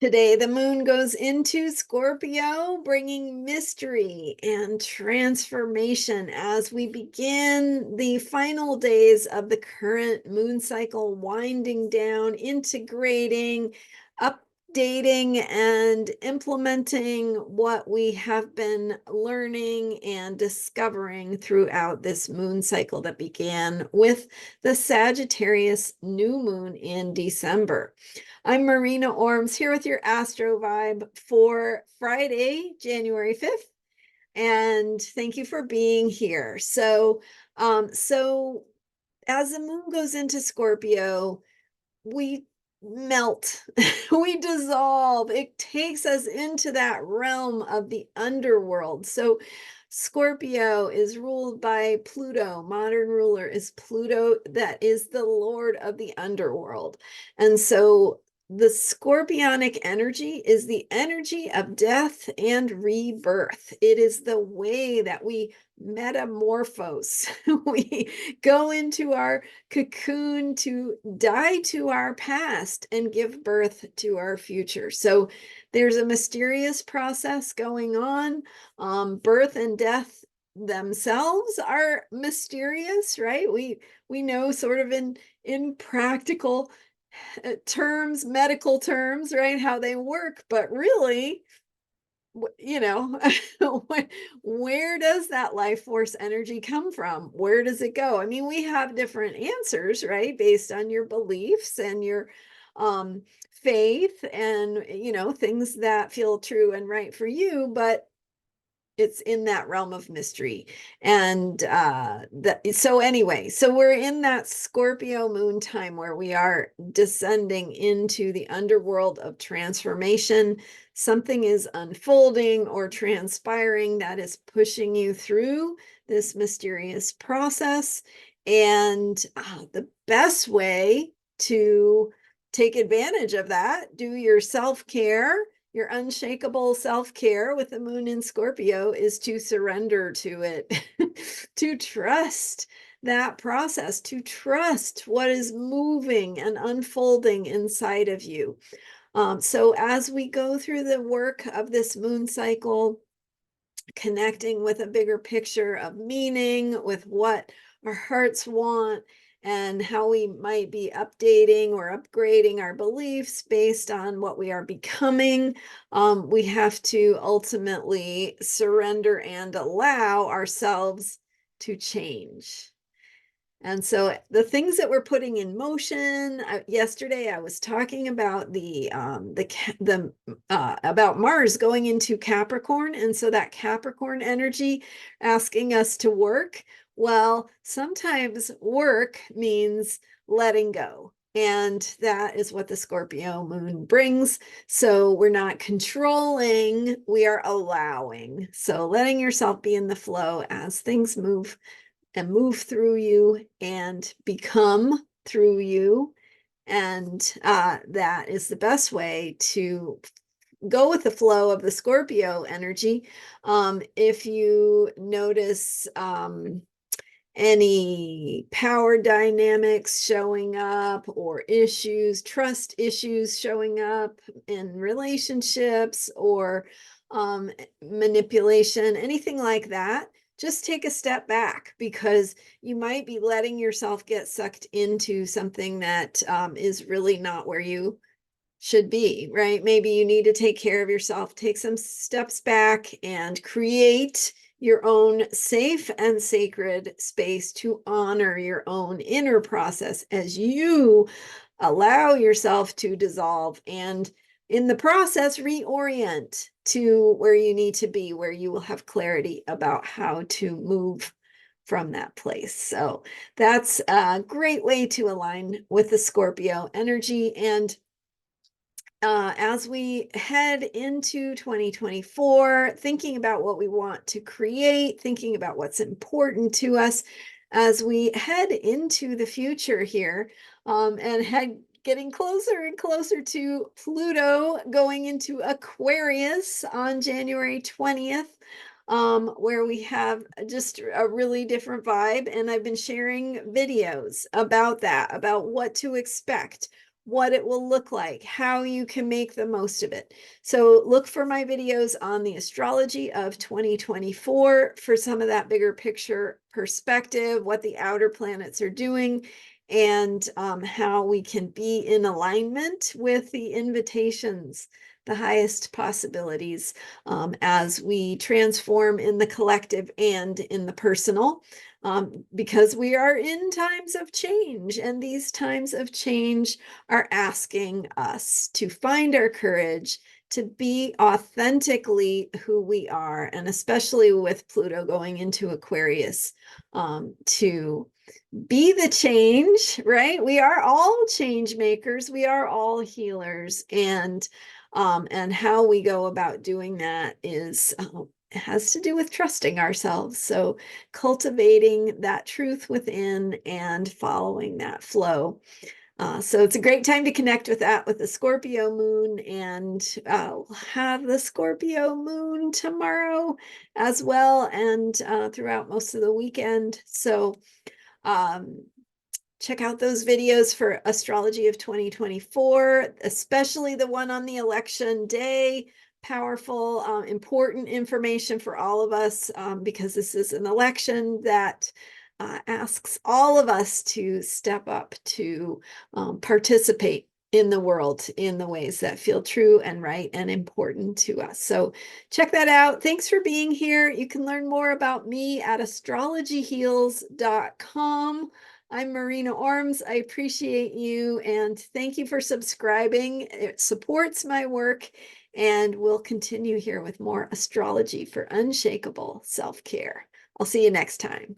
Today, the moon goes into Scorpio, bringing mystery and transformation as we begin the final days of the current moon cycle, winding down, integrating, updating, and implementing what we have been learning and discovering throughout this moon cycle that began with the Sagittarius new moon in December. I'm Marina Ormes here with your Astro Vibe for Friday, January 5th. And thank you for being here. So as the moon goes into Scorpio, we melt, we dissolve. It takes us into that realm of the underworld. So Scorpio is ruled by Pluto. Modern ruler is Pluto, that is the lord of the underworld. And so the scorpionic energy is the energy of death and rebirth. It is the way that we metamorphose. We go into our cocoon to die to our past and give birth to our future. So there's a mysterious process going on. Birth and death themselves are mysterious, right? We know sort of in practical terms, medical terms, right, how they work, but really, you know, where does that life force energy come from? Where does it go? I mean, we have different answers, right, based on your beliefs and your faith and, things that feel true and right for you, but it's in that realm of mystery. And so anyway, so we're in that Scorpio moon time where we are descending into the underworld of transformation. Something is unfolding or transpiring that is pushing you through this mysterious process. And the best way to take advantage of that, do your self-care. Your unshakable self-care with the moon in Scorpio is to surrender to it, to trust that process, to trust what is moving and unfolding inside of you. So as we go through the work of this moon cycle, connecting with a bigger picture of meaning, with what our hearts want, and how we might be updating or upgrading our beliefs based on what we are becoming. We have to ultimately surrender and allow ourselves to change. And so the things that we're putting in motion, yesterday I was talking about about Mars going into Capricorn. And so that Capricorn energy asking us to work. Well, sometimes work means letting go. And that is what the Scorpio moon brings. So we're not controlling, we are allowing. So letting yourself be in the flow as things move and move through you and become through you. And that is the best way to go with the flow of the Scorpio energy. If you notice any power dynamics showing up or issues, trust issues showing up in relationships or manipulation, anything like that, just take a step back, because you might be letting yourself get sucked into something that is really not where you should be, right? Maybe you need to take care of yourself, take some steps back and create your own safe and sacred space to honor your own inner process as you allow yourself to dissolve and in the process reorient to where you need to be, where you will have clarity about how to move from that place. So that's a great way to align with the Scorpio energy. And as we head into 2024, thinking about what we want to create, thinking about what's important to us as we head into the future here, and getting closer and closer to Pluto going into Aquarius on January 20th, where we have just a really different vibe. And I've been sharing videos about that, about what to expect, what it will look like, how you can make the most of it. So look for my videos on the astrology of 2024 for some of that bigger picture perspective, what the outer planets are doing, and how we can be in alignment with the invitations, the highest possibilities, as we transform in the collective and in the personal. Because we are in times of change, and these times of change are asking us to find our courage, to be authentically who we are, and especially with Pluto going into Aquarius, to be the change, right? We are all change makers, we are all healers, and how we go about doing that is has to do with trusting ourselves. So cultivating that truth within and following that flow. So it's a great time to connect with that with the Scorpio moon, and we'll have the Scorpio moon tomorrow as well, and throughout most of the weekend. So um, check out those videos for astrology of 2024, especially the one on the election day. Powerful, important information for all of us, because this is an election that asks all of us to step up to participate in the world in the ways that feel true and right and important to us. So check that out. Thanks for being here. You can learn more about me at astrologyheals.com. I'm Marina Ormes. I appreciate you, and thank you for subscribing. It supports my work, and we'll continue here with more astrology for unshakable self-care. I'll see you next time.